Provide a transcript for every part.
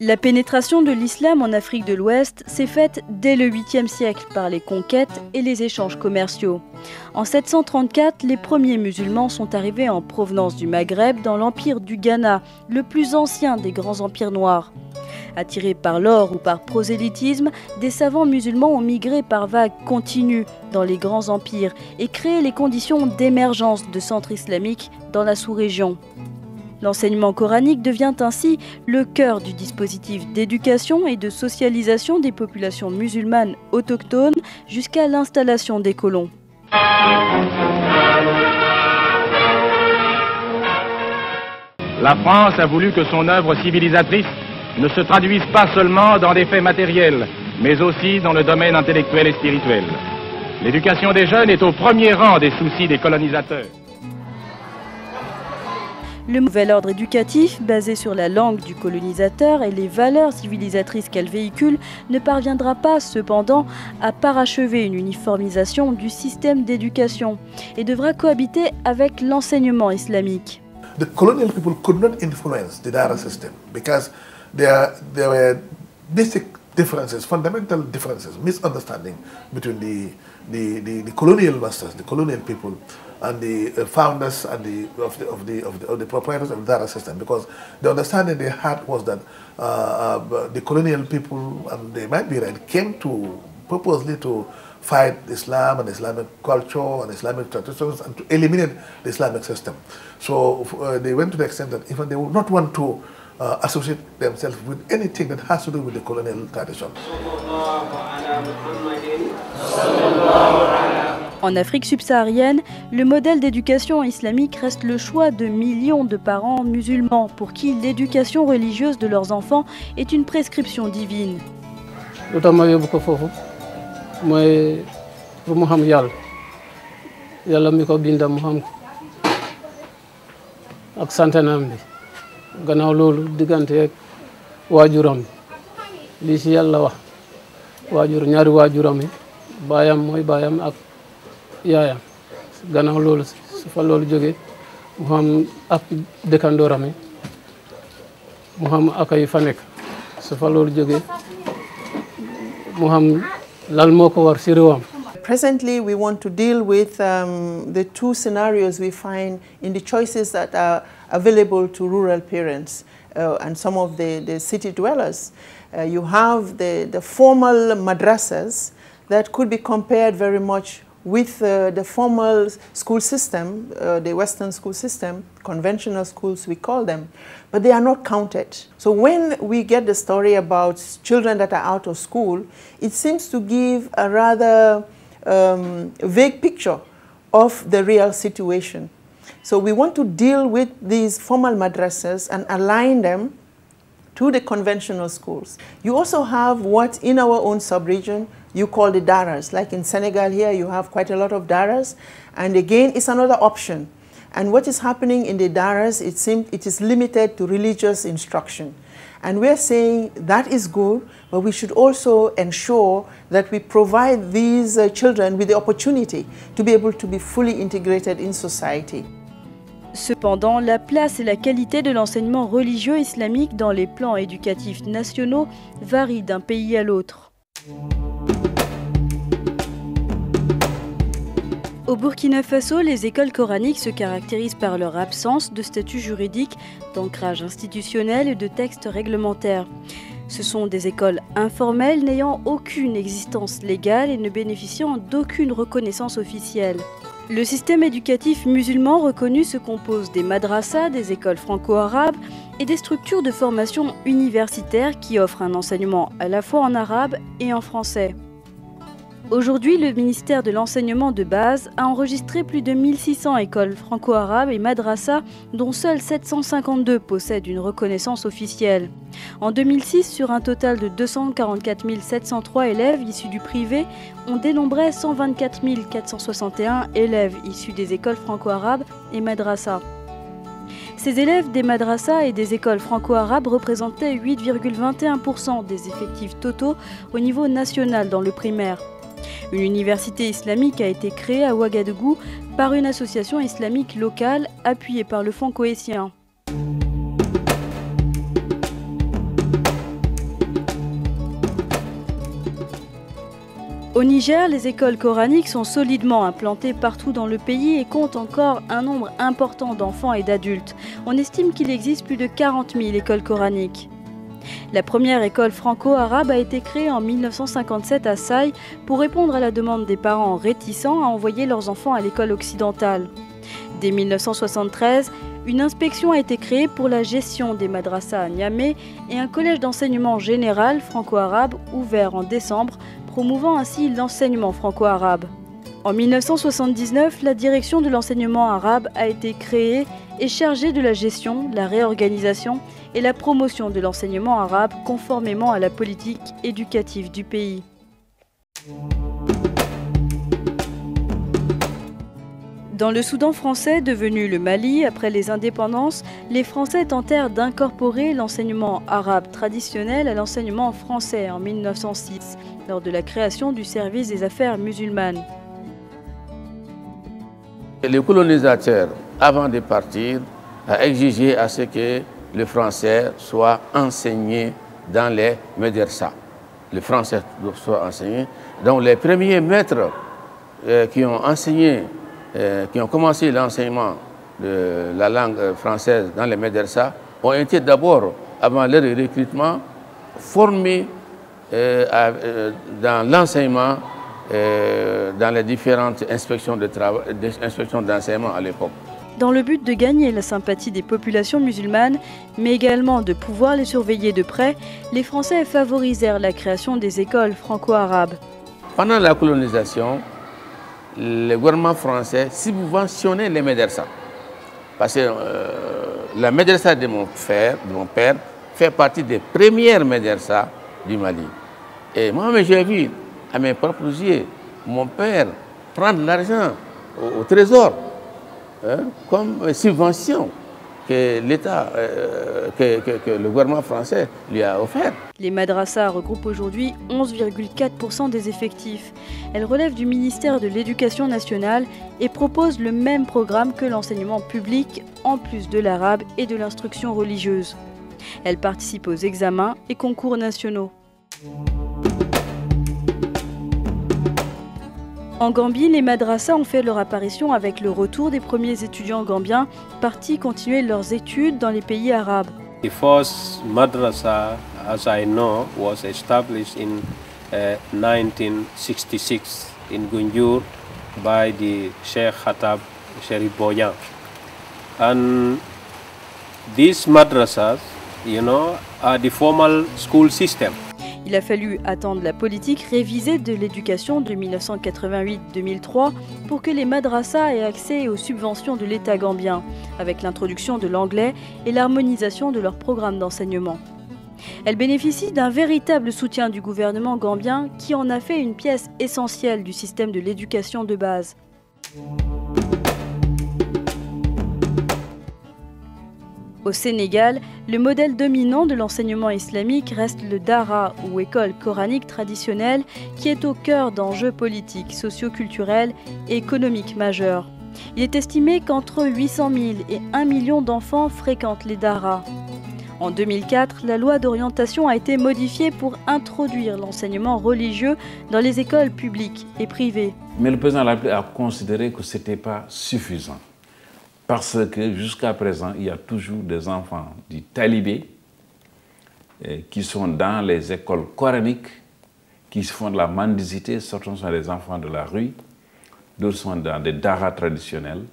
La pénétration de l'islam en Afrique de l'Ouest s'est faite dès le 8e siècle par les conquêtes et les échanges commerciaux. En 734, les premiers musulmans sont arrivés en provenance du Maghreb dans l'empire du Ghana, le plus ancien des grands empires noirs. Attirés par l'or ou par prosélytisme, des savants musulmans ont migré par vagues continues dans les grands empires et créé les conditions d'émergence de centres islamiques dans la sous-région. L'enseignement coranique devient ainsi le cœur du dispositif d'éducation et de socialisation des populations musulmanes autochtones jusqu'à l'installation des colons. La France a voulu que son œuvre civilisatrice ne se traduise pas seulement dans des faits matériels, mais aussi dans le domaine intellectuel et spirituel. L'éducation des jeunes est au premier rang des soucis des colonisateurs. Le nouvel ordre éducatif, basé sur la langue du colonisateur et les valeurs civilisatrices qu'elle véhicule, ne parviendra pas cependant à parachever une uniformisation du système d'éducation et devra cohabiter avec l'enseignement islamique. The colonial people could not influence the Dara system because there were basic differences, fundamental differences, misunderstanding between the colonial masters, the colonial people, and the founders and the proprietors of the Dara system, because the understanding they had was that the colonial people, and they might be right, came to purposely to fight Islam and Islamic culture and Islamic traditions and to eliminate the Islamic system. So they went to the extent that even they would not want to associate themselves with anything that has to do with the colonial tradition. En Afrique subsaharienne, le modèle d'éducation islamique reste le choix de millions de parents musulmans pour qui l'éducation religieuse de leurs enfants est une prescription divine. mooy pour mu xam yàlla mi ko binda mu xam ak santanam bi gannaaw loolu diggante ak waajuram li ci yàlla wax ñaari waajuram yi baayam mooy baayam ak yaayam gannaaw loolu su fa loolu jógee mu xam ak dëkkandooram yi mu xam ak ay fa nekk su fa loolu jógee mu xam Presently, we want to deal with the two scenarios we find in the choices that are available to rural parents and some of the city dwellers. You have the formal madrasas that could be compared very much with the formal school system, the Western school system, conventional schools we call them, but they are not counted. So when we get the story about children that are out of school, it seems to give a rather vague picture of the real situation. So we want to deal with these formal madrasas and align them to the conventional schools. You also have what in our own sub-region you call the daras. Like in Senegal here, you have quite a lot of daras, and again, it's another option. And what is happening in the daras, it is limited to religious instruction. And we're saying that is good, but we should also ensure that we provide these children with the opportunity to be able to be fully integrated in society. Cependant, la place et la qualité de l'enseignement religieux islamique dans les plans éducatifs nationaux varient d'un pays à l'autre. Au Burkina Faso, les écoles coraniques se caractérisent par leur absence de statut juridique, d'ancrage institutionnel et de textes réglementaires. Ce sont des écoles informelles n'ayant aucune existence légale et ne bénéficiant d'aucune reconnaissance officielle. Le système éducatif musulman reconnu se compose des madrasas, des écoles franco-arabes et des structures de formation universitaire qui offrent un enseignement à la fois en arabe et en français. Aujourd'hui, le ministère de l'enseignement de base a enregistré plus de 1600 écoles franco-arabes et madrasas, dont seules 752 possèdent une reconnaissance officielle. En 2006, sur un total de 244 703 élèves issus du privé, on dénombrait 124 461 élèves issus des écoles franco-arabes et madrasas. Ces élèves des madrasas et des écoles franco-arabes représentaient 8,21% des effectifs totaux au niveau national dans le primaire. Une université islamique a été créée à Ouagadougou par une association islamique locale appuyée par le Fonds cohésien. Au Niger, les écoles coraniques sont solidement implantées partout dans le pays et comptent encore un nombre important d'enfants et d'adultes. On estime qu'il existe plus de 40 000 écoles coraniques. La première école franco-arabe a été créée en 1957 à Saï pour répondre à la demande des parents réticents à envoyer leurs enfants à l'école occidentale. Dès 1973, une inspection a été créée pour la gestion des madrasas à Niamey et un collège d'enseignement général franco-arabe ouvert en décembre, promouvant ainsi l'enseignement franco-arabe. En 1979, la direction de l'enseignement arabe a été créée et chargée de la gestion, la réorganisation et la promotion de l'enseignement arabe conformément à la politique éducative du pays. Dans le Soudan français, devenu le Mali après les indépendances, les Français tentèrent d'incorporer l'enseignement arabe traditionnel à l'enseignement français en 1906, lors de la création du service des affaires musulmanes. Les colonisateurs, avant de partir, ont exigé à ce que le français soit enseigné dans les médersas. Le français soit enseigné. Donc les premiers maîtres qui ont enseigné, qui ont commencé l'enseignement de la langue française dans les médersas ont été d'abord, avant leur recrutement, formés dans l'enseignement dans les différentes inspections d'enseignement à l'époque. Dans le but de gagner la sympathie des populations musulmanes, mais également de pouvoir les surveiller de près, les Français favorisèrent la création des écoles franco-arabes. Pendant la colonisation, le gouvernement français subventionnait les médersas. Parce que la médersa de mon père, fait partie des premières médersas du Mali. Et moi, j'ai vu à mes propres yeux mon père prendre l'argent au trésor comme subvention que l'État, que le gouvernement français lui a offert. Les madrasas regroupent aujourd'hui 11,4% des effectifs. Elles relèvent du ministère de l'Éducation nationale et proposent le même programme que l'enseignement public, en plus de l'arabe et de l'instruction religieuse. Elles participent aux examens et concours nationaux. En Gambie, les madrasas ont fait leur apparition avec le retour des premiers étudiants gambiens partis continuer leurs études dans les pays arabes. The first madrasa, as I know, was established in 1966 in Gunjur by the Sheikh Khatab Sherif Boyan. And these madrasas, are the formal school system. Il a fallu attendre la politique révisée de l'éducation de 1988-2003 pour que les madrasas aient accès aux subventions de l'État gambien, avec l'introduction de l'anglais et l'harmonisation de leur programme d'enseignement. Elles bénéficient d'un véritable soutien du gouvernement gambien qui en a fait une pièce essentielle du système de l'éducation de base. Au Sénégal, le modèle dominant de l'enseignement islamique reste le Dara ou école coranique traditionnelle qui est au cœur d'enjeux politiques, socio-culturels et économiques majeurs. Il est estimé qu'entre 800 000 et 1 million d'enfants fréquentent les Dara. En 2004, la loi d'orientation a été modifiée pour introduire l'enseignement religieux dans les écoles publiques et privées. Mais le président de la République a considéré que ce n'était pas suffisant. Parce que jusqu'à présent, il y a toujours des enfants dits talibés qui sont dans les écoles coraniques, qui font de la mendicité, certains sont des enfants de la rue, d'autres sont dans des daras traditionnels.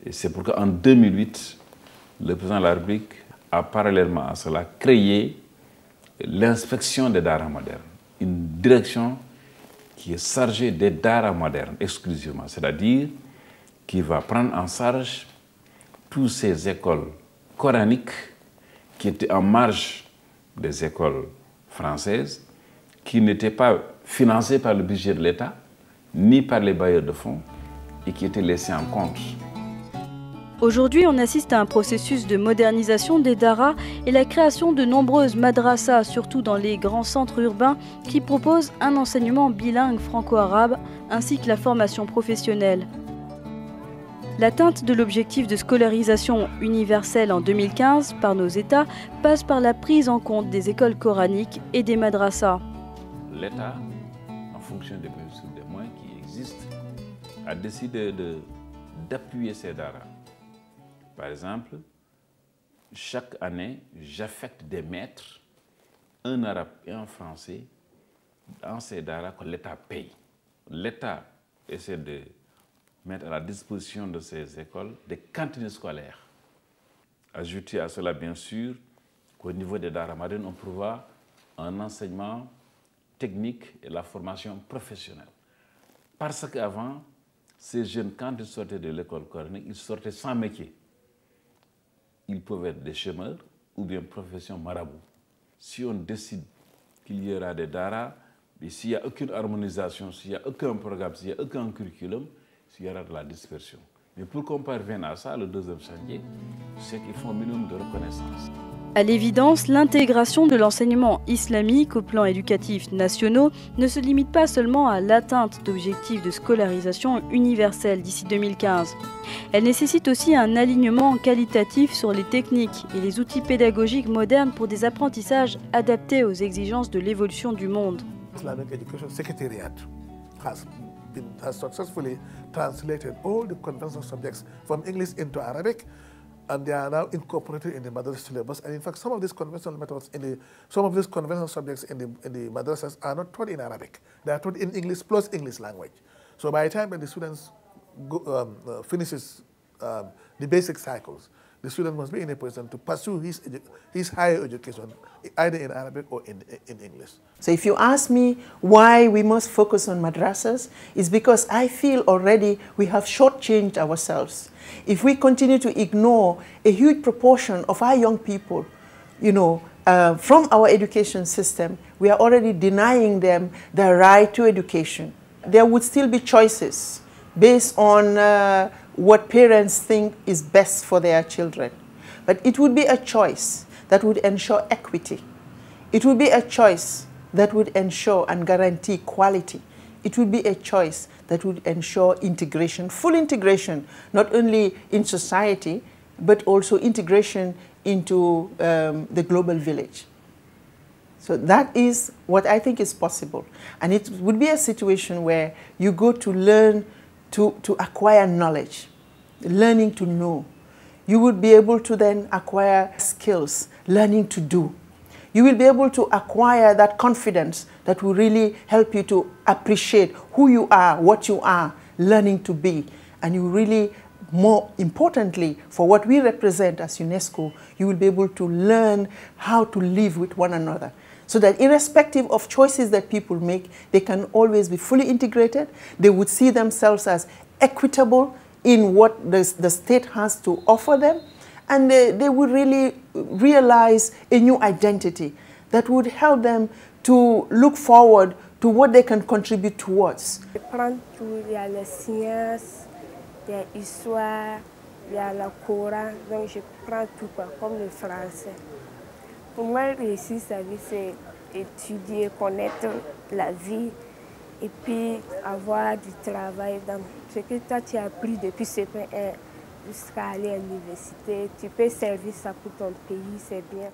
Et c'est pourquoi en 2008, le président de la République a parallèlement à cela créé l'inspection des daras modernes, une direction qui est chargée des daras modernes exclusivement, c'est-à-dire qui va prendre en charge toutes ces écoles coraniques qui étaient en marge des écoles françaises, qui n'étaient pas financées par le budget de l'État, ni par les bailleurs de fonds, et qui étaient laissées en compte. Aujourd'hui, on assiste à un processus de modernisation des daras et la création de nombreuses madrasas, surtout dans les grands centres urbains, qui proposent un enseignement bilingue franco-arabe, ainsi que la formation professionnelle. L'atteinte de l'objectif de scolarisation universelle en 2015 par nos États passe par la prise en compte des écoles coraniques et des madrasas. L'État fonction des moyens qui existent, a décidé d'appuyer ces daras. Par exemple, chaque année, j'affecte des maîtres, un arabe et un français, dans ces daras que l'État paye. L'État essaie de mettre à la disposition de ces écoles des cantines scolaires. Ajouter à cela, bien sûr, qu'au niveau des daras modernes, on prévoit un enseignement technique et la formation professionnelle. Parce qu'avant, ces jeunes, quand ils sortaient de l'école coranique, ils sortaient sans métier. Ils pouvaient être des chômeurs ou bien profession marabout. Si on décide qu'il y aura des daras, et s'il n'y a aucune harmonisation, s'il n'y a aucun programme, s'il n'y a aucun curriculum, il y aura de la dispersion. Mais pour qu'on parvienne à ça, le deuxième chantier, c'est qu'il faut un minimum de reconnaissance. À l'évidence, l'intégration de l'enseignement islamique au plan éducatif nationaux ne se limite pas seulement à l'atteinte d'objectifs de scolarisation universelle d'ici 2015. Elle nécessite aussi un alignement qualitatif sur les techniques et les outils pédagogiques modernes pour des apprentissages adaptés aux exigences de l'évolution du monde. Islamic Education Secretariat has successfully translated all the conventional subjects from English into Arabic, and they are now incorporated in the madrasa syllabus. And in fact, some of these conventional methods, some of these conventional subjects in the madrasas are not taught in Arabic. They are taught in English plus English language. So by the time that the students finishes the basic cycles, the student must be in a position to pursue his higher education either in Arabic or in English. So if you ask me why we must focus on madrasas, it's because I feel already we have shortchanged ourselves. If we continue to ignore a huge proportion of our young people, from our education system, we are already denying them the right to education. There would still be choices based on what parents think is best for their children. But it would be a choice that would ensure equity. It would be a choice that would ensure and guarantee quality. It would be a choice that would ensure integration, full integration, not only in society, but also integration into the global village. So that is what I think is possible. And it would be a situation where you go to learn to acquire knowledge, learning to know. You would be able to then acquire skills, learning to do. You will be able to acquire that confidence that will really help you to appreciate who you are, what you are, learning to be. And you really, more importantly, for what we represent as UNESCO, you will be able to learn how to live with one another. So that irrespective of choices that people make, they can always be fully integrated. They would see themselves as equitable in what the state has to offer them. And they would really realize a new identity that would help them to look forward to what they can contribute towards. Je prends tout, il y a les sciences, il y a l'histoire, il y a le Coran, donc je prends tout comme le français. Pour moi, réussir sa vie, c'est étudier, connaître la vie et puis avoir du travail dans ce que toi tu as appris depuis CP1 jusqu'à aller à l'université. Tu peux servir ça pour ton pays, c'est bien.